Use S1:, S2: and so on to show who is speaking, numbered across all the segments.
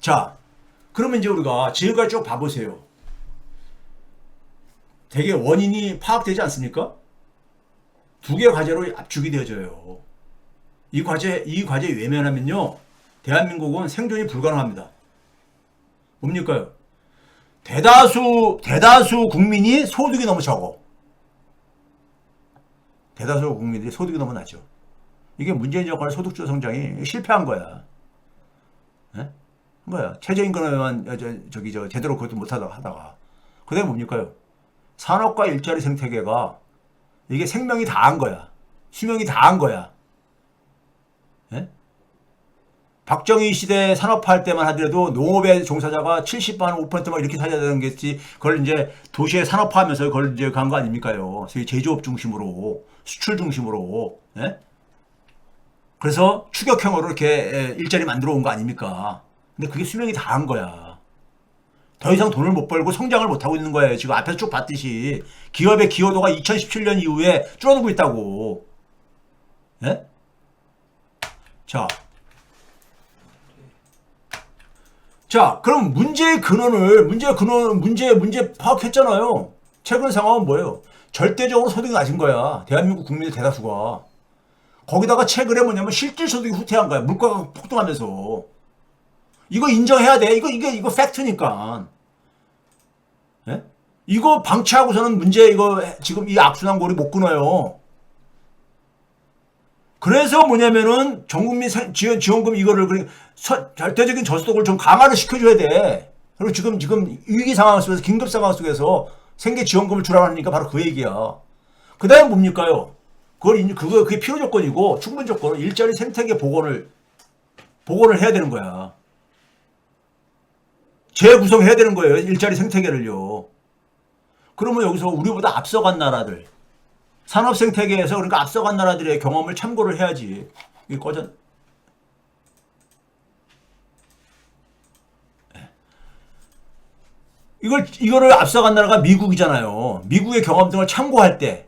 S1: 자, 그러면 이제 우리가 지금까지 쭉 봐보세요. 되게 원인이 파악되지 않습니까? 두 개 과제로 압축이 되어져요. 이 과제 외면하면요, 대한민국은 생존이 불가능합니다. 뭡니까요? 대다수 국민이 소득이 너무 적어. 대다수 국민들이 소득이 너무 낮죠. 이게 문재인 정권의 소득주 성장이 실패한 거야. 예? 뭐야? 최저임금에만 제대로 그것도 못하다가. 그다음에 뭡니까요? 산업과 일자리 생태계가 이게 생명이 다한 거야. 수명이 다한 거야. 예? 박정희 시대 산업화할 때만 하더라도 농업의 종사자가 75%막 이렇게 살아야 되는 게지. 그걸 이제 도시에 산업화하면서 그걸 이제 간 거 아닙니까요? 소위 제조업 중심으로, 수출 중심으로. 예? 그래서 추격형으로 이렇게 일자리 만들어 온 거 아닙니까? 근데 그게 수명이 다한 거야. 더 이상 돈을 못 벌고 성장을 못 하고 있는 거예요. 지금 앞에서 쭉 봤듯이 기업의 기여도가 2017년 이후에 줄어들고 있다고. 예? 자, 그럼 문제 파악했잖아요. 최근 상황은 뭐예요? 절대적으로 소득이 낮은 거야. 대한민국 국민의 대다수가. 거기다가 최근에 뭐냐면 실질 소득이 후퇴한 거야. 물가가 폭등하면서. 이거 인정해야 돼. 이거 팩트니까. 예? 이거 방치하고서는 지금 이 악순환 고리 못 끊어요. 그래서 뭐냐면은 전국민 지원금 이거를 절대적인 저소득을 좀 강화를 시켜줘야 돼. 그리고 지금 위기 상황 속에서 긴급 상황 속에서 생계 지원금을 주라고 하니까 바로 그 얘기야. 그 다음에 뭡니까요? 그게 필요 조건이고 충분 조건은 일자리 생태계 복원을 해야 되는 거야. 재구성해야 되는 거예요. 일자리 생태계를요. 그러면 여기서 우리보다 앞서간 나라들, 산업 생태계에서 그러니까 앞서간 나라들의 경험을 참고를 해야지. 이게 이거를 앞서간 나라가 미국이잖아요. 미국의 경험 등을 참고할 때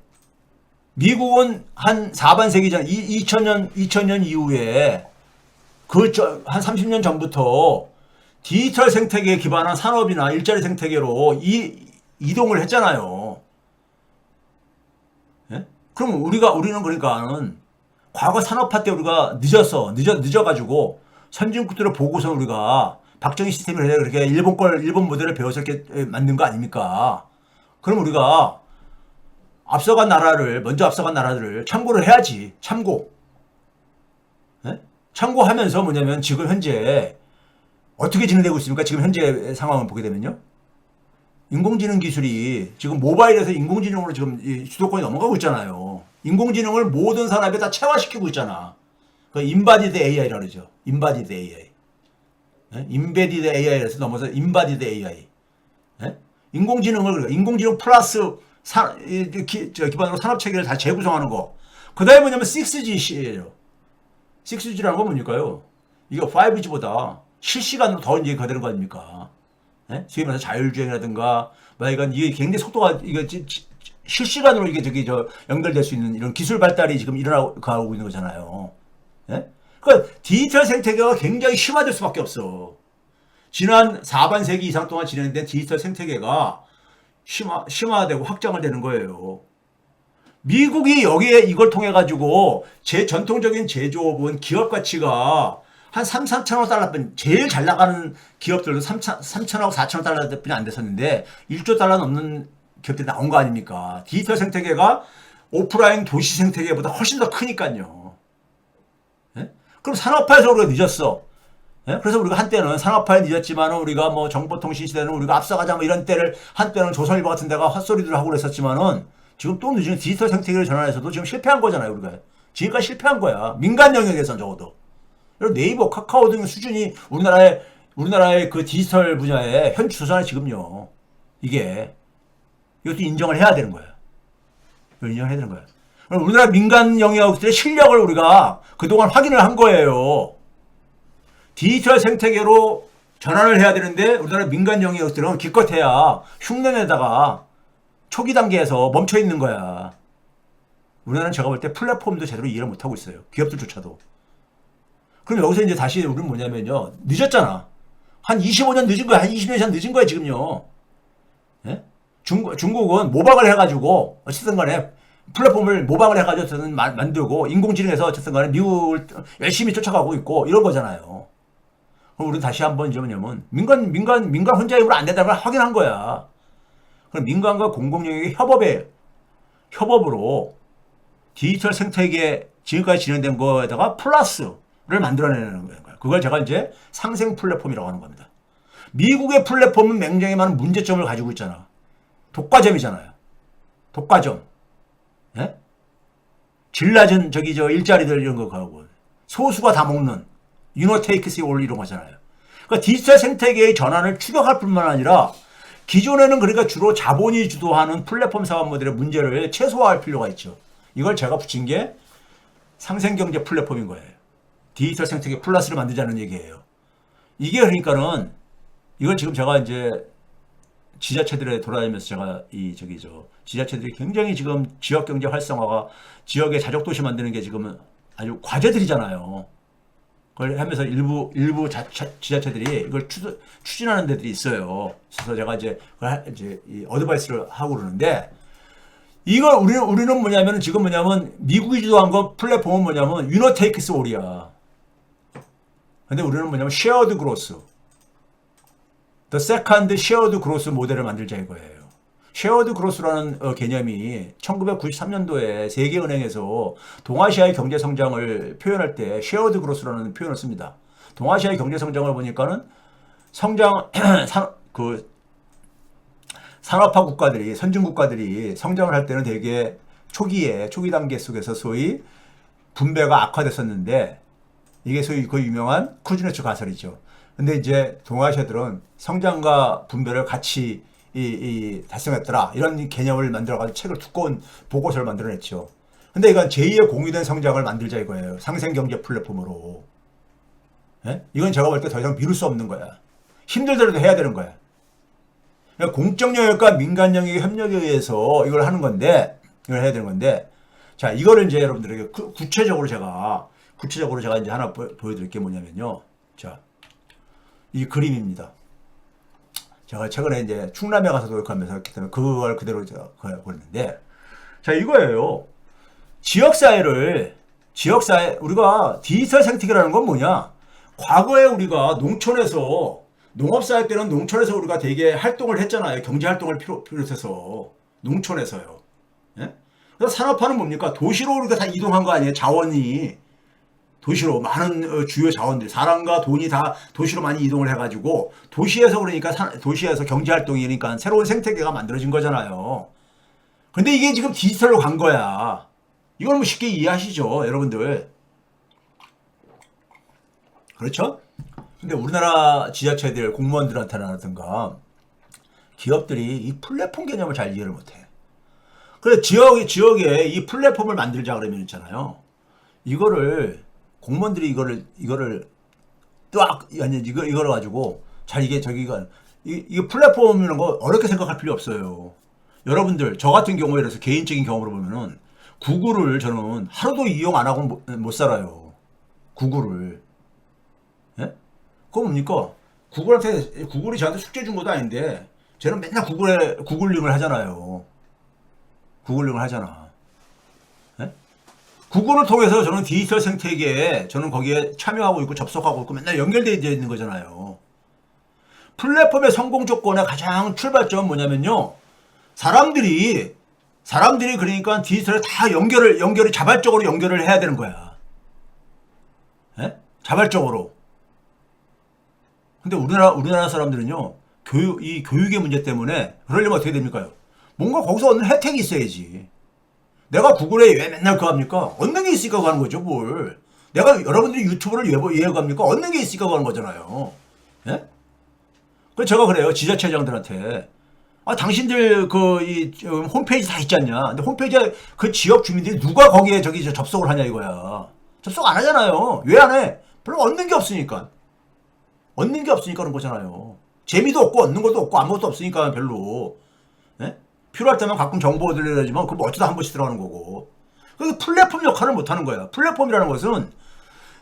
S1: 미국은 한 4반세기 전 2000년 이후에 한 30년 전부터 디지털 생태계에 기반한 산업이나 일자리 생태계로 이동을 했잖아요. 예? 그럼 우리는 그러니까는 과거 산업화 때 우리가 늦어가지고 선진국들을 보고서 우리가 박정희 시스템을 해야 그렇게 일본 모델을 배워서 이렇게 만든 거 아닙니까? 그럼 우리가 먼저 앞서간 나라들을 참고를 해야지. 예? 참고하면서 뭐냐면 지금 현재 어떻게 진행되고 있습니까? 지금 현재 상황을 보게 되면요. 인공지능 기술이 지금 모바일에서 인공지능으로 지금 주도권이 넘어가고 있잖아요. 인공지능을 모든 산업에 다 체화시키고 있잖아. 그 인바디드 AI라고 그러죠. 인바디드 AI. 인베디드 AI에서 넘어서 인바디드 AI. 인공지능 플러스 기반으로 산업체계를 다 재구성하는 거. 그 다음에 뭐냐면 6G예요. 6G라는 건 뭡니까요? 이거 5G보다 실시간으로 더 이제 되는 거 아닙니까? 소위 말해서 자율주행이라든가, 이게 굉장히 속도가, 실시간으로 연결될 수 있는 이런 기술 발달이 지금 일어나고 있는 거잖아요. 그러니까 디지털 생태계가 굉장히 심화될 수밖에 없어. 지난 4반세기 이상 동안 진행된 디지털 생태계가 심화되고 확장을 되는 거예요. 미국이 이걸 통해 가지고 전통적인 제조업은 기업 가치가 한 3,4천억 달러뿐, 제일 잘 나가는 기업들도 3천억, 4천억 달러뿐이 안 됐었는데 1조 달러 넘는 기업들이 나온 거 아닙니까? 디지털 생태계가 오프라인 도시 생태계보다 훨씬 더 크니까요. 그럼 산업화에서 우리가 늦었어. 그래서 우리가 한때는 산업화에 늦었지만 우리가 뭐 정보통신 시대는 우리가 앞서가자 뭐 이런 때를 한때는 조선일보 같은 데가 헛소리들 하고 그랬었지만은 지금 또 늦은 디지털 생태계를 전환해서도 지금 실패한 거잖아요. 우리가 지금까지 실패한 거야. 민간 영역에선 적어도. 네이버, 카카오 등 수준이 우리나라의 그 디지털 분야의 현 추세는 지금요. 이것도 인정을 해야 되는 거야. 인정을 해야 되는 거야. 우리나라 민간 영역들의 실력을 우리가 그동안 확인을 한 거예요. 디지털 생태계로 전환을 해야 되는데 우리나라 민간 영역들은 기껏해야 흉내내다가 초기 단계에서 멈춰 있는 거야. 우리나라는 제가 볼 때 플랫폼도 제대로 이해를 못하고 있어요. 기업들조차도. 그럼 여기서 이제 다시 우리는 뭐냐면요. 늦었잖아. 한 25년 늦은 거야. 한 20년 이상 늦은 거야, 지금요. 예? 중국은 모방을 해가지고, 어쨌든 간에, 플랫폼을 모방을 해가지고 어쨌든 만들고, 인공지능에서 어쨌든 간에 미국을 열심히 쫓아가고 있고, 이런 거잖아요. 그럼 우리는 다시 한번 이제 뭐냐면, 민간 혼자 힘으로 안 된다는 걸 확인한 거야. 그럼 민간과 공공영역의 협업으로 디지털 생태계 지금까지 진행된 거에다가 플러스를 만들어내는 거예요. 그걸 제가 이제 상생 플랫폼이라고 하는 겁니다. 미국의 플랫폼은 굉장히 많은 문제점을 가지고 있잖아. 독과점이잖아요. 독과점. 예? 질 낮은 일자리들 이런 거 가고 소수가 다 먹는 유노 테이크스 올 이런 거잖아요. 그러니까 디지털 생태계의 전환을 추격할 뿐만 아니라 기존에는 그러니까 주로 자본이 주도하는 플랫폼 사업 모델의 문제를 최소화할 필요가 있죠. 이걸 제가 붙인 게 상생경제 플랫폼인 거예요. 디지털 생태계 플러스를 만들자는 얘기예요. 이게 그러니까는 이걸 지금 제가 이제 지자체들에 돌아다니면서 제가 지자체들이 굉장히 지금 지역 경제 활성화가 지역의 자족 도시 만드는 게 지금 아주 과제들이잖아요. 그걸 하면서 일부 지자체들이 이걸 추진하는 데들이 있어요. 그래서 제가 이제 이 어드바이스를 하고 그러는데 이걸 우리는 뭐냐면 지금 뭐냐면 미국이 주도한 거 플랫폼은 뭐냐면 위너 테이크스 올이야. 근데 우리는 뭐냐면 쉐어드 그로스. The second shared growth 모델을 만들자 이거예요. 쉐어드 그로스라는 개념이 1993년도에 세계은행에서 동아시아의 경제 성장을 표현할 때 쉐어드 그로스라는 표현을 씁니다. 동아시아의 경제 성장을 보니까는 산업화 국가들이 선진 국가들이 성장을 할 때는 되게 초기 단계 속에서 소위 분배가 악화됐었는데 이게 소위 그 유명한 쿠즈네츠 가설이죠. 근데 이제 동아시아들은 성장과 분배를 같이 달성했더라. 이런 개념을 만들어가지고 책을 두꺼운 보고서를 만들어냈죠. 근데 이건 제2의 공유된 성장을 만들자 이거예요. 상생경제 플랫폼으로. 예? 이건 제가 볼 때 더 이상 미룰 수 없는 거야. 힘들더라도 해야 되는 거야. 그러니까 공적 영역과 민간 영역의 협력에 의해서 이걸 하는 건데, 이걸 해야 되는 건데, 자, 이거를 이제 여러분들에게 구체적으로 제가 이제 하나 보여드릴 게 뭐냐면요. 자, 이 그림입니다. 제가 최근에 이제 충남에 가서 교육하면서 했기 때문에 그걸 그대로 제가 보냈는데, 자, 이거예요. 우리가 디지털 생태계라는 건 뭐냐? 과거에 우리가 농업사회 때는 농촌에서 우리가 되게 활동을 했잖아요. 경제활동을 비롯해서. 농촌에서요. 예? 그래서 산업화는 뭡니까? 도시로 우리가 다 이동한 거 아니에요? 자원이. 도시로 많은 주요 자원들, 사람과 돈이 다 도시로 많이 이동을 해가지고 도시에서 그러니까 도시에서 경제활동이니까 새로운 생태계가 만들어진 거잖아요. 근데 이게 지금 디지털로 간 거야. 이걸 뭐 쉽게 이해하시죠, 여러분들. 그렇죠? 근데 우리나라 지자체들 공무원들한테라든가 기업들이 이 플랫폼 개념을 잘 이해를 못해. 그래 지역에 이 플랫폼을 만들자 그러면 있잖아요. 공무원들이 이거를 이걸 가지고 잘 이게 이게 플랫폼이라는 거 어렵게 생각할 필요 없어요. 여러분들 저 같은 경우에 그래서 개인적인 경험으로 보면은 구글을 저는 하루도 이용 안 하고 못 살아요. 구글을. 예? 그거 뭡니까? 구글이 저한테 숙제 준 것도 아닌데 저는 맨날 구글링을 하잖아요. 구글링을 하잖아. 구글을 통해서 저는 디지털 생태계에 저는 거기에 참여하고 있고 접속하고 있고 맨날 연결되어 있는 거잖아요. 플랫폼의 성공 조건의 가장 출발점은 뭐냐면요. 사람들이 그러니까 디지털에 다 연결을 자발적으로 연결을 해야 되는 거야. 예? 자발적으로. 근데 우리나라 사람들은요. 교육의 문제 때문에 그러려면 어떻게 됩니까요? 뭔가 거기서 얻는 혜택이 있어야지. 내가 구글에 왜 맨날 그거 합니까? 얻는 게 있으니까 가는 거죠, 뭘. 여러분들이 유튜브를 왜 갑니까? 얻는 게 있으니까 가는 거잖아요. 예? 그래서 제가 그래요, 지자체장들한테. 당신들 홈페이지 다 있지 않냐? 근데 홈페이지에 그 지역 주민들이 누가 거기에 접속을 하냐 이거야. 접속 안 하잖아요. 왜 안 해? 별로 얻는 게 없으니까. 얻는 게 없으니까 그런 거잖아요. 재미도 없고 얻는 것도 없고 아무것도 없으니까 별로. 예? 필요할 때만 가끔 정보 들려야지만 그거 어쩌다 한 번씩 들어가는 거고. 그래서 플랫폼 역할을 못 하는 거야. 플랫폼이라는 것은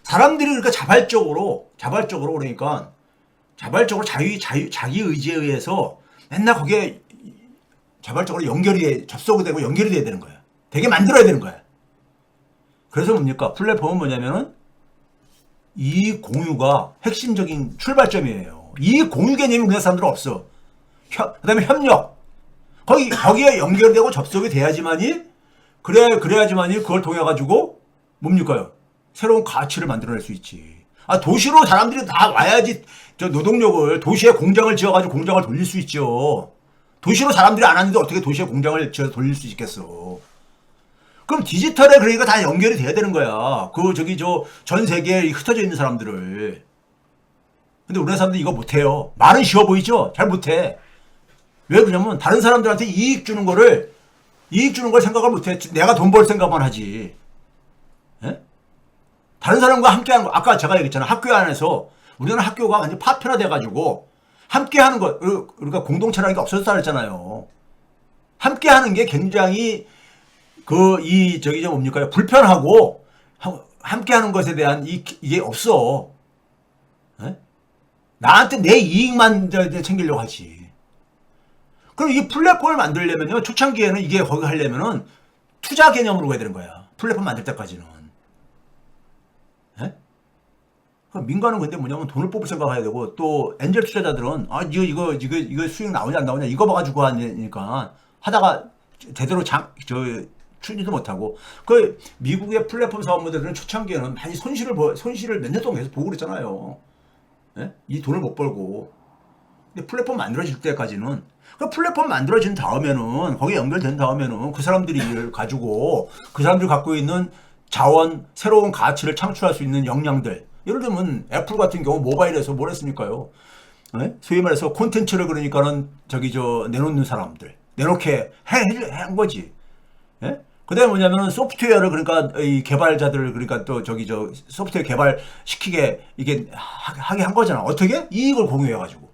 S1: 사람들이 그러니까 자발적으로 그러니까 자발적으로 자기 의지에 의해서 맨날 거기에 자발적으로 접속이 되고 연결이 돼야 되는 거야. 되게 만들어야 되는 거야. 그래서 뭡니까? 플랫폼은 뭐냐면은 이익 공유가 핵심적인 출발점이에요. 이익 공유 개념이 그냥 사람들은 없어. 그 다음에 협력. 거기에 연결되고 접속이 돼야지만이, 그래야지만이 그걸 통해가지고 뭡니까요? 새로운 가치를 만들어낼 수 있지. 도시로 사람들이 다 와야지 노동력을, 도시에 공장을 지어가지고 공장을 돌릴 수 있죠. 도시로 사람들이 안 하는데 어떻게 도시에 공장을 지어서 돌릴 수 있겠어. 그럼 디지털에 그러니까 다 연결이 돼야 되는 거야. 전 세계에 흩어져 있는 사람들을. 근데 우리나라 사람들이 이거 못해요. 말은 쉬워 보이죠? 잘 못해. 왜 그러냐면 다른 사람들한테 이익 주는 걸 생각을 못해. 내가 돈 벌 생각만 하지. 예? 다른 사람과 함께 하는 거, 아까 제가 얘기했잖아. 학교 안에서 우리나라 학교가 완전 파편화돼가지고 함께 하는 것, 그러니까 공동체라는 게 없어졌다 그랬잖아요. 함께 하는 게 굉장히 뭡니까? 불편하고 함께 하는 것에 대한 이게 없어. 예? 나한테 내 이익만 챙기려고 하지. 그럼 이 플랫폼을 만들려면요, 초창기에는 이게 거기 하려면은 투자 개념으로 가야 되는 거야. 플랫폼 만들 때까지는. 예? 민간은 근데 뭐냐면 돈을 뽑을 생각해야 되고, 또 엔젤 투자자들은 이거 수익 나오냐 안 나오냐 이거 봐가지고 하니까 하다가 제대로 추진도 못하고. 미국의 플랫폼 사업모델들은 초창기에는 많이 손실을 몇 년 동안 계속 보고 그랬잖아요. 예? 이 돈을 못 벌고. 근데 플랫폼 만들어질 때까지는, 그 플랫폼 만들어진 다음에는, 거기에 연결된 다음에는 그 사람들이 이걸 가지고 그 사람들이 갖고 있는 자원, 새로운 가치를 창출할 수 있는 역량들. 예를 들면 애플 같은 경우 모바일에서 뭘 했습니까요? 네? 소위 말해서 콘텐츠를 그러니까는 내놓는 사람들, 내놓게 한 거지. 예? 그 다음에 뭐냐면은 소프트웨어를, 그러니까 이 개발자들을, 그러니까 또 소프트웨어 개발 시키게 이게 하게 한 거잖아. 어떻게? 이익을 공유해가지고.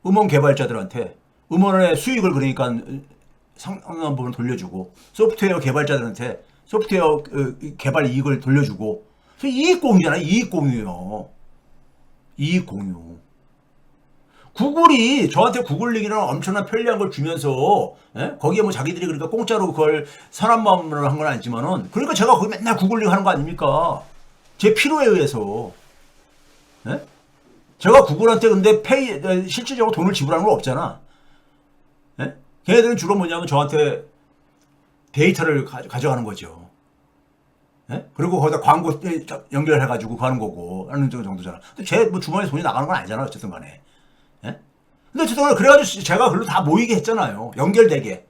S1: 음원 개발자들한테 음원의 수익을 그러니까 상당한 부분 돌려주고, 소프트웨어 개발자들한테 소프트웨어 개발 이익을 돌려주고. 이익 공유잖아. 이익 공유요. 구글이 저한테 구글링이라는 엄청난 편리한 걸 주면서, 예? 거기에 뭐 자기들이 그러니까 공짜로 그걸 선한 마음으로 한 건 아니지만은, 그러니까 제가 거기 맨날 구글링 하는 거 아닙니까? 제 필요에 의해서. 예? 제가 구글한테 근데 실질적으로 돈을 지불하는 건 없잖아. 예? 걔네들은 주로 뭐냐면 저한테 데이터를 가져가는 거죠. 예? 그리고 거기다 광고 연결해가지고 하는 거고 하는 정도잖아. 근데 제 주머니에 돈이 나가는 건 아니잖아. 어쨌든 간에. 예? 근데 어쨌든 간에 그래가지고 제가 글로 다 모이게 했잖아요. 연결되게.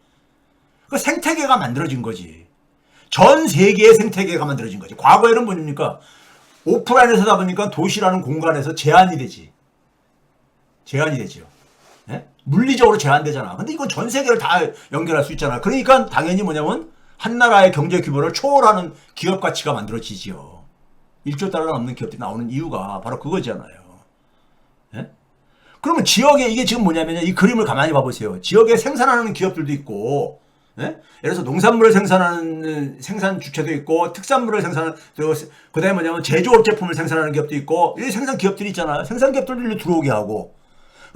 S1: 그 생태계가 만들어진 거지. 전 세계의 생태계가 만들어진 거지. 과거에는 뭐입니까? 오프라인에서 하다 보니까 도시라는 공간에서 제한이 되지요. 예? 물리적으로 제한되잖아. 근데 이건 전 세계를 다 연결할 수 있잖아. 그러니까 당연히 뭐냐면 한 나라의 경제 규모를 초월하는 기업 가치가 만들어지지요. 1조 달러 넘는 기업들이 나오는 이유가 바로 그거잖아요. 예? 그러면 지역에 이게 지금 뭐냐면 이 그림을 가만히 봐보세요. 지역에 생산하는 기업들도 있고, 예? 예를 들어서 농산물을 생산하는 생산 주체도 있고, 특산물을 생산하는, 그 다음에 뭐냐면 제조업 제품을 생산하는 기업도 있고, 이 생산 기업들이 있잖아요. 생산 기업들도 들어오게 하고,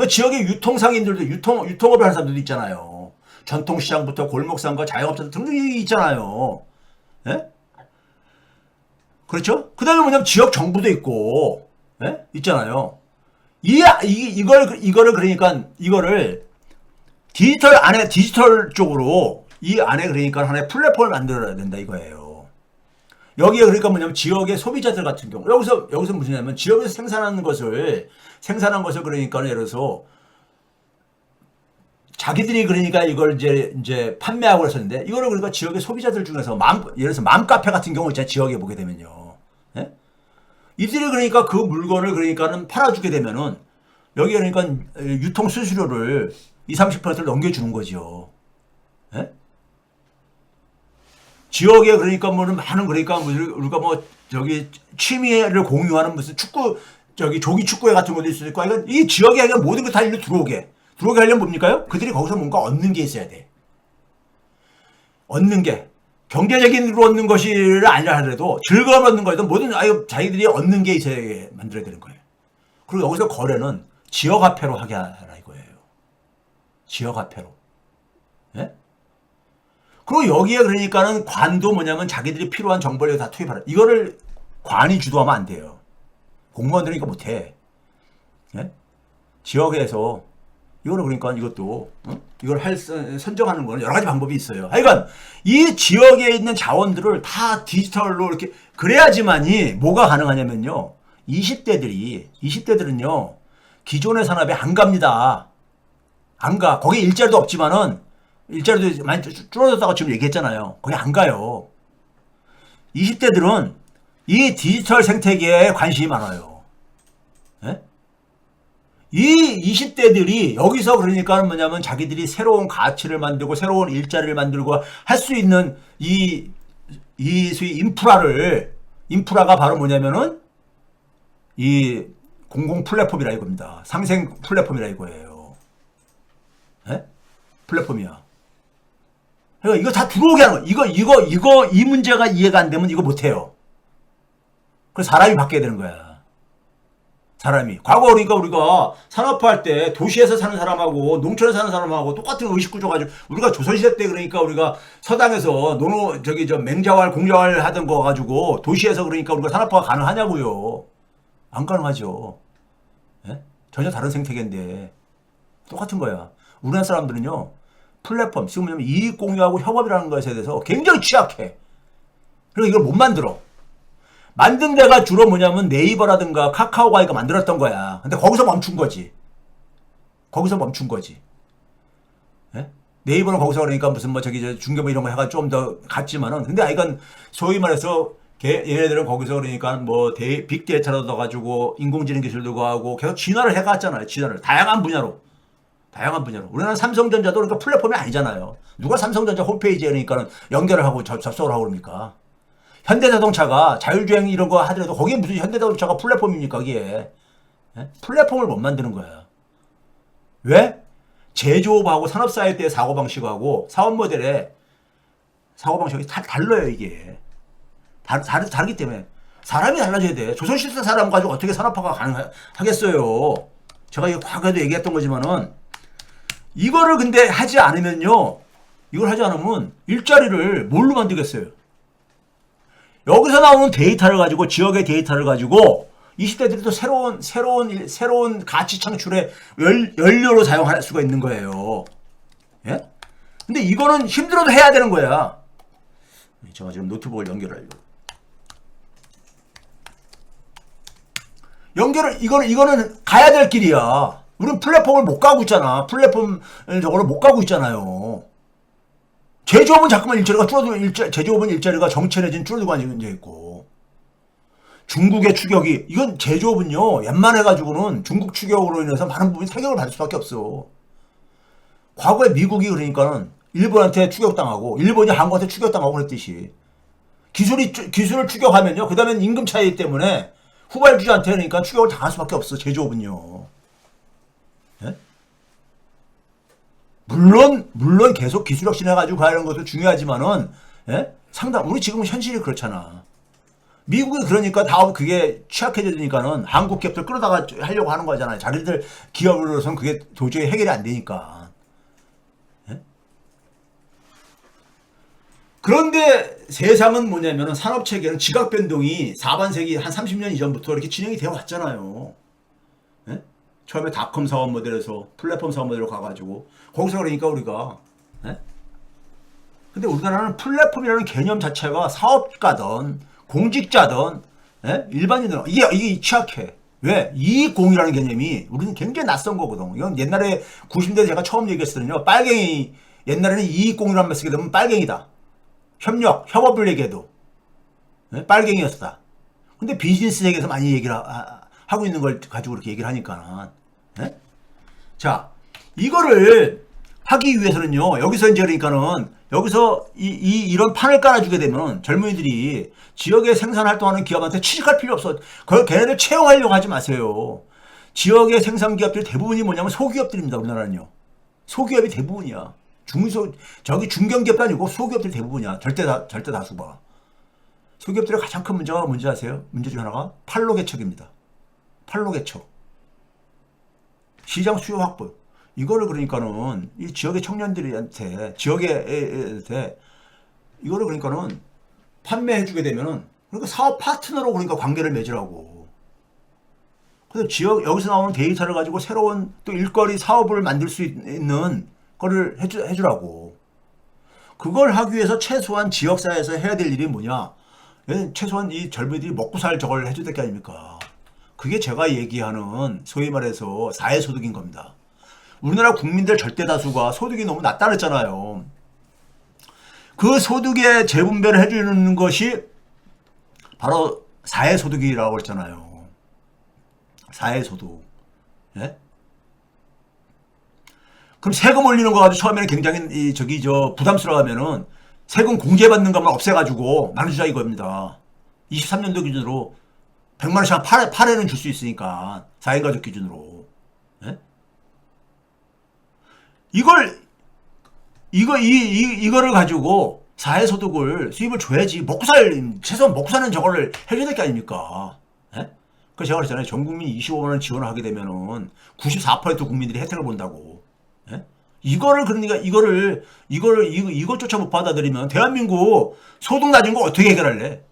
S1: 지역의 유통상인들도 유통업을 하는 사람들도 있잖아요. 전통시장부터 골목상가 자영업자들 등등이 있잖아요. 예? 그렇죠? 그 다음에 뭐냐면 지역 정부도 있고, 예? 있잖아요. 이거를 그러니까 이거를 디지털 쪽으로 이 안에 그러니까 하나의 플랫폼을 만들어야 된다 이거예요. 여기에 그러니까 뭐냐면 지역의 소비자들 같은 경우 여기서 무슨냐면 지역에서 생산한 것을 그러니까 예를 들어서 자기들이 그러니까 이걸 이제 판매하고 그랬었는데 이거를 그러니까 지역의 소비자들 중에서 예를 들어서 맘카페 같은 경우 있잖아요. 지역에 보게 되면요. 예? 이들이 그러니까 그 물건을 그러니까는 팔아주게 되면은 여기 그러니까 유통 수수료를 20-30%를 넘겨주는 거죠. 예? 지역에 그러니까 많은 그러니까 우리가 취미를 공유하는 무슨 조기 축구회 같은 것도 있을 거야. 이 지역에 그냥 모든 게 다 일로 들어오게 하려면 뭡니까요? 그들이 거기서 뭔가 얻는 게 있어야 돼. 얻는 게. 경제적인으로 얻는 것을 아니라 하더라도 즐거움 얻는 거에도 모든 자기들이 얻는 게 있어야 만들어야 되는 거예요. 그리고 여기서 거래는 지역화폐로 하게 하라 이거예요. 지역화폐로. 예? 그리고 여기에 그러니까는 관도 뭐냐면 자기들이 필요한 정보를 다 투입하라. 이거를 관이 주도하면 안 돼요. 공무원들은 이거 못해. 예? 지역에서 이거는 그러니까 이것도 이걸 선정하는 거는 여러 가지 방법이 있어요. 하여간 이 지역에 있는 자원들을 다 디지털로 이렇게 그래야지만이 뭐가 가능하냐면요. 20대들은요. 기존의 산업에 안 갑니다. 안 가. 거기 일자리도 없지만은 일자리도 많이 줄어들었다고 지금 얘기했잖아요. 거기 안 가요. 20대들은 이 디지털 생태계에 관심이 많아요. 예? 이 20대들이 여기서 그러니까 뭐냐면 자기들이 새로운 가치를 만들고 새로운 일자리를 만들고 할 수 있는 이 소위 인프라가 바로 뭐냐면은 이 공공 플랫폼이라 이겁니다. 상생 플랫폼이라 이거예요. 예? 플랫폼이야. 그러니까 이거 다 들어오게 하는 거. 이 문제가 이해가 안 되면 이거 못해요. 그래서 사람이 바뀌어야 되는 거야. 사람이. 과거 그러니까 우리가 산업화할 때 도시에서 사는 사람하고 농촌에 사는 사람하고 똑같은 의식구조 가지고 우리가 조선시대 때 그러니까 우리가 서당에서 맹자왈 공자왈 하던 거 가지고 도시에서 그러니까 우리가 산업화가 가능하냐고요. 안 가능하죠. 예? 전혀 다른 생태계인데 똑같은 거야. 우리나라 사람들은요. 플랫폼, 지금 뭐냐면 이익 공유하고 협업이라는 것에 대해서 굉장히 취약해. 그리고 이걸 못 만들어. 만든 데가 주로 뭐냐면 네이버라든가 카카오가 이거 만들었던 거야. 근데 거기서 멈춘 거지. 예? 네이버는 거기서 그러니까 무슨 중개뭐 이런 거 해가 좀 더 갔지만은 근데 이건 소위 말해서 얘네들은 거기서 그러니까 빅데이터로 넣어가지고 인공지능 기술도 하고 계속 진화를 해갔잖아요. 다양한 분야로. 우리나라 삼성전자도 그러니까 플랫폼이 아니잖아요. 누가 삼성전자 홈페이지에 그러니까 연결을 하고 접속을 하고 그럽니까? 현대자동차가 자율주행 이런 거 하더라도 거기에 무슨 현대자동차가 플랫폼입니까? 거기에. 예? 플랫폼을 못 만드는 거야. 왜? 제조업하고 산업사회 때의 사고방식하고 사업 모델의 사고방식이 다 달라요, 이게. 다르기 때문에. 사람이 달라져야 돼. 조선시대 사람 가지고 어떻게 산업화가 가능하겠어요. 제가 이거 과거에도 얘기했던 거지만은 이거를 근데 하지 않으면요. 이걸 하지 않으면 일자리를 뭘로 만들겠어요? 여기서 나오는 데이터를 가지고 지역의 데이터를 가지고 20대들이 또 새로운 가치 창출의 연료로 사용할 수가 있는 거예요. 예? 근데 이거는 힘들어도 해야 되는 거야. 제가 지금 노트북을 이거는 가야 될 길이야. 우리는 플랫폼을 못 가고 있잖아. 플랫폼 저거를 못 가고 있잖아요. 제조업은 자꾸만 제조업은 일자리가 정체해진 줄어들고 앉아 있고. 중국의 추격이, 이건 제조업은요, 웬만해가지고는 중국 추격으로 인해서 많은 부분이 타격을 받을 수밖에 없어. 과거에 미국이 그러니까는 일본한테 추격당하고, 일본이 한국한테 추격당하고 그랬듯이. 기술을 추격하면요, 그 다음엔 임금 차이 때문에 후발주자한테 그러니까 추격을 당할 수밖에 없어, 제조업은요. 예? 물론 계속 기술 혁신해가지고 가는 것도 중요하지만은, 예? 우리 지금 현실이 그렇잖아. 미국이 그러니까 다 그게 취약해지니까는 한국 기업들 끌어다가 하려고 하는 거잖아요. 자기들 기업으로서는 그게 도저히 해결이 안 되니까. 예? 그런데 세상은 뭐냐면은 산업체계는 지각 변동이 4반세기 한 30년 이전부터 이렇게 진행이 되어 왔잖아요. 예? 처음에 닷컴 사업 모델에서 플랫폼 사업 모델로 가가지고 거기서 그러니까 우리가 예? 근데 우리나라는 플랫폼이라는 개념 자체가 사업가든 공직자든 예? 일반인들은 이게 취약해. 왜? 이익공유라는 개념이 우리는 굉장히 낯선 거거든. 이건 옛날에 90년대 제가 처음 얘기했거든요. 빨갱이, 옛날에는 이익공유라는 말 쓰게 되면 빨갱이다. 협업을 얘기해도 예? 빨갱이였다. 근데 비즈니스 세계에서 많이 얘기를 하고 있는 걸 가지고 그렇게 얘기를 하니까. 예? 자, 이거를 하기 위해서는요, 여기서 이제 그러니까는, 여기서 이런 판을 깔아주게 되면 젊은이들이 지역에 생산 활동하는 기업한테 취직할 필요 없어. 걔네들 채용하려고 하지 마세요. 지역의 생산 기업들이 대부분이 뭐냐면 소기업들입니다, 우리나라는요. 소기업이 대부분이야. 저기 중견기업도 아니고 소기업들이 대부분이야. 절대 다수 봐. 소기업들의 가장 큰 문제가 뭔지 아세요? 문제 중 하나가 판로 개척입니다. 판로 개척. 시장 수요 확보. 이거를 그러니까는 이 지역의 청년들한테 이거를 그러니까는 판매해주게 되면은 그러니까 사업 파트너로 그러니까 관계를 맺으라고. 그래서 여기서 나오는 데이터를 가지고 새로운 또 일거리 사업을 만들 수 있는 거를 해주라고. 그걸 하기 위해서 최소한 지역사회에서 해야 될 일이 뭐냐? 최소한 이 젊은이들이 먹고 살 저걸 해줘야 될 게 아닙니까? 그게 제가 얘기하는 소위 말해서 사회소득인 겁니다. 우리나라 국민들 절대 다수가 소득이 너무 낮다 그랬잖아요. 그 소득의 재분배를 해주는 것이 바로 사회소득이라고 했잖아요. 사회소득. 예? 그럼 세금 올리는 거 가지고 처음에는 굉장히 부담스러워하면은 세금 공제받는 것만 없애가지고 나눠주자 이겁니다. 23년도 기준으로 100만 원씩 한 8회는 줄 수 있으니까 4인 가족 기준으로. 예? 이거를 가지고 사회소득을 수입을 줘야지 최소한 먹고 사는 저거를 해줘야 될 게 아닙니까? 예? 그래서 제가 그랬잖아요. 전 국민 25만 원 지원을 하게 되면은 94% 국민들이 혜택을 본다고. 예? 그러니까 이것조차 못 받아들이면 대한민국 소득 낮은 거 어떻게 해결할래?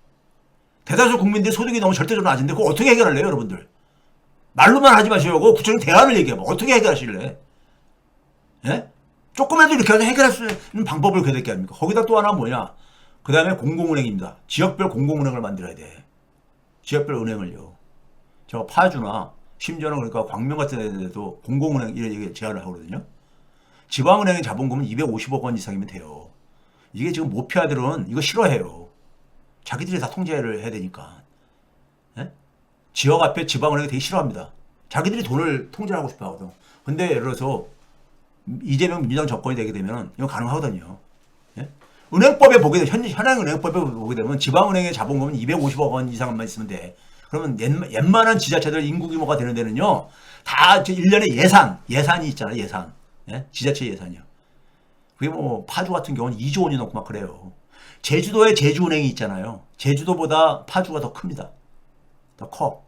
S1: 대다수 국민들 소득이 너무 절대적으로 낮은데 그거 어떻게 해결할래요, 여러분들? 말로만 하지 마시고 구체적인 대안을 얘기해봐. 어떻게 해결하실래? 예? 조금이라도 이렇게 해서 해결할 수 있는 방법을 그려야 될 게 아닙니까? 거기다 또 하나 뭐냐? 그 다음에 공공은행입니다. 지역별 공공은행을 만들어야 돼. 지역별 은행을요. 제가 파주나 심지어는 그러니까 광명 같은 데도 공공은행 이렇게 제안을 하거든요. 지방은행의 자본금은 250억 원 이상이면 돼요. 이게 지금 모피아들은 이거 싫어해요. 자기들이 다 통제를 해야 되니까. 예? 지역 앞에 지방은행이 되게 싫어합니다. 자기들이 돈을 통제하고 싶어 하거든. 근데 예를 들어서 이재명 민주당 정권이 되게 되면 이거 가능하거든요. 예? 은행법에 보게 되면 현행 은행법에 보게 되면 지방은행의 자본금은 250억 원 이상만 있으면 돼. 그러면 웬만한 지자체들 인구 규모가 되는 데는요. 다 1년에 예산이 있잖아요. 예산. 예? 지자체 예산이요. 그게 뭐 파주 같은 경우는 2조 원이 넘고 막 그래요. 제주도에 제주은행이 있잖아요. 제주도보다 파주가 더 큽니다. 더 커.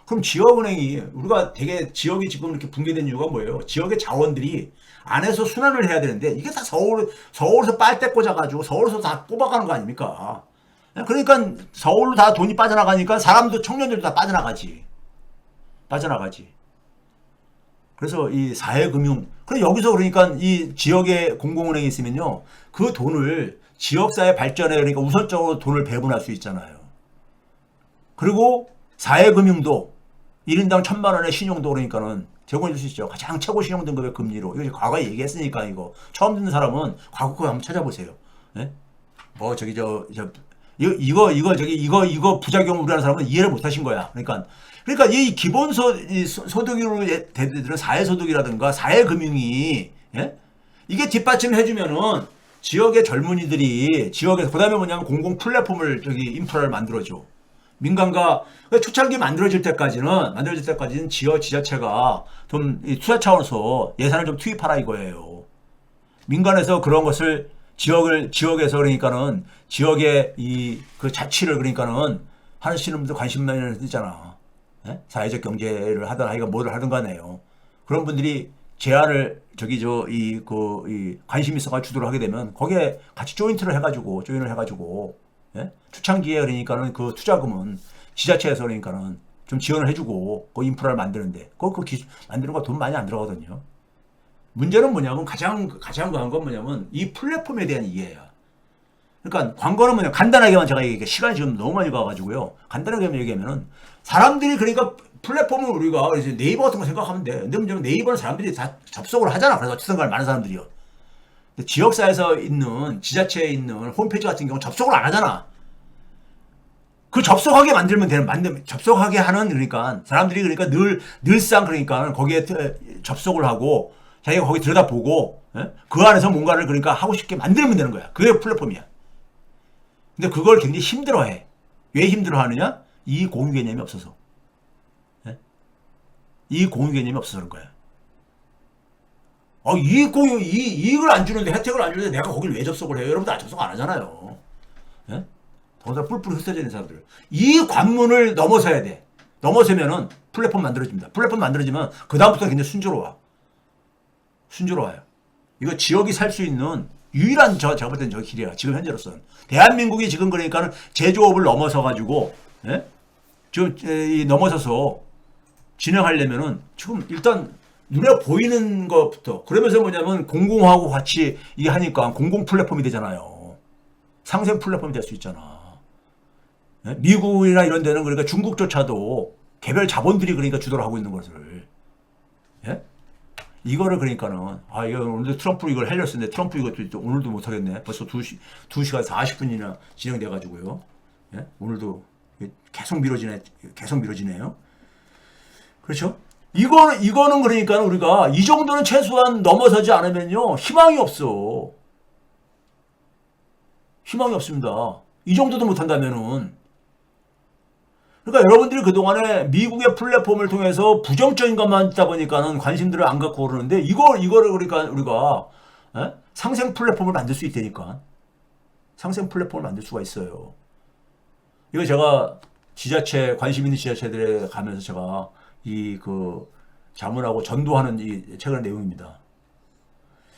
S1: 그럼 지역은행이 우리가 되게 지역이 지금 이렇게 붕괴된 이유가 뭐예요? 지역의 자원들이 안에서 순환을 해야 되는데 이게 다 서울에서 빨대 꽂아가지고 서울에서 다 뽑아가는 거 아닙니까? 그러니까 서울로 다 돈이 빠져나가니까 사람도 청년들도 다 빠져나가지. 그래서 이 사회금융 그래 여기서 그러니까 이 지역에 공공은행이 있으면요 그 돈을 지역사회 발전에 그러니까 우선적으로 돈을 배분할 수 있잖아요. 그리고 사회금융도 1인당 1,000만 원의 신용도 그러니까는 제공해 줄 수 있죠. 가장 최고 신용 등급의 금리로. 이거 과거에 얘기했으니까 이거 처음 듣는 사람은 과거 거 한번 찾아보세요. 예? 뭐 저기 이거 부작용을 우려하는 사람은 이해를 못 하신 거야. 그러니까 이 기본 소득으로 대들은 사회소득이라든가 사회금융이 예? 이게 뒷받침해 주면은 지역의 젊은이들이 지역에서 그다음에 뭐냐면 공공 플랫폼을 인프라를 만들어줘. 민간과 초창기 만들어질 때까지는 지자체가 좀 투자 차원에서 예산을 좀 투입하라 이거예요. 민간에서 그런 것을 지역에서 그러니까는 지역의 그 자치를 그러니까는 하시는 분들 관심 많이 있잖아. 예? 사회적 경제를 하든 아이가 뭐를 하든 간에요. 그런 분들이 제안을 관심 있어가 주도를 하게 되면 거기에 같이 조인을 해가지고 예? 초창기에 그러니까는 그 투자금은 지자체에서 그러니까는 좀 지원을 해주고 그 인프라를 만드는데 만드는 거 돈 많이 안 들어가거든요. 문제는 뭐냐면 가장 강한 건 뭐냐면 이 플랫폼에 대한 이해야. 그러니까 광고는 뭐냐 간단하게만 제가 얘기해 시간이 지금 너무 많이 가가지고요. 간단하게 얘기하면은 사람들이 그러니까 플랫폼을 우리가 이제 네이버 같은 거 생각하면 돼. 근데 문제는 네이버는 사람들이 다 접속을 하잖아. 그래서 어쨌든 많은 사람들이요. 근데 지역사회에서 있는 지자체에 있는 홈페이지 같은 경우 접속을 안 하잖아. 그 접속하게 접속하게 하는 그러니까 사람들이 그러니까 늘상 그러니까 거기에 접속을 하고 자기가 거기 들여다보고 예? 그 안에서 뭔가를 그러니까 하고 싶게 만들면 되는 거야. 그게 플랫폼이야. 근데 그걸 굉장히 힘들어해. 왜 힘들어하느냐? 이 공유 개념이 없어서. 예? 이 공유 개념이 없어서 그런 거야. 이익을 안 주는데, 혜택을 안 주는데 내가 거길 왜 접속을 해요? 여러분들 접속 안 하잖아요. 예? 더군다나 뿔뿔이 흩어져 있는 사람들. 이 관문을 넘어서야 돼. 넘어서면은 플랫폼 만들어집니다. 플랫폼 만들어지면 그다음부터 굉장히 순조로워요. 이거 지역이 살 수 있는 유일한 제가 볼 때는 저 길이야. 지금 현재로서는. 대한민국이 지금 그러니까는 제조업을 넘어서 가지고, 예? 지금 넘어서서 진행하려면은 지금 일단 눈에 보이는 것부터 그러면서 뭐냐면 공공하고 같이 이게 하니까 공공 플랫폼이 되잖아요. 상생 플랫폼이 될 수 있잖아. 예? 미국이나 이런 데는 그러니까 중국조차도 개별 자본들이 그러니까 주도를 하고 있는 것을. 예? 이거를 그러니까는 이거 오늘도 트럼프 이걸 하려 했는데 트럼프 이것도 오늘도 못 하겠네. 벌써 2시간 40분이나 진행돼 가지고요. 예? 오늘도 계속 미뤄지네요. 그렇죠? 이거는 그러니까 우리가 이 정도는 최소한 넘어서지 않으면요. 희망이 없어. 희망이 없습니다. 이 정도도 못한다면은. 그러니까 여러분들이 그동안에 미국의 플랫폼을 통해서 부정적인 것만 있다 보니까는 관심들을 안 갖고 그러는데 이거를 그러니까 우리가 상생 플랫폼을 만들 수 있다니까. 상생 플랫폼을 만들 수가 있어요. 이거 제가 관심 있는 지자체들에 가면서 제가 자문하고 전도하는 이 책의 내용입니다.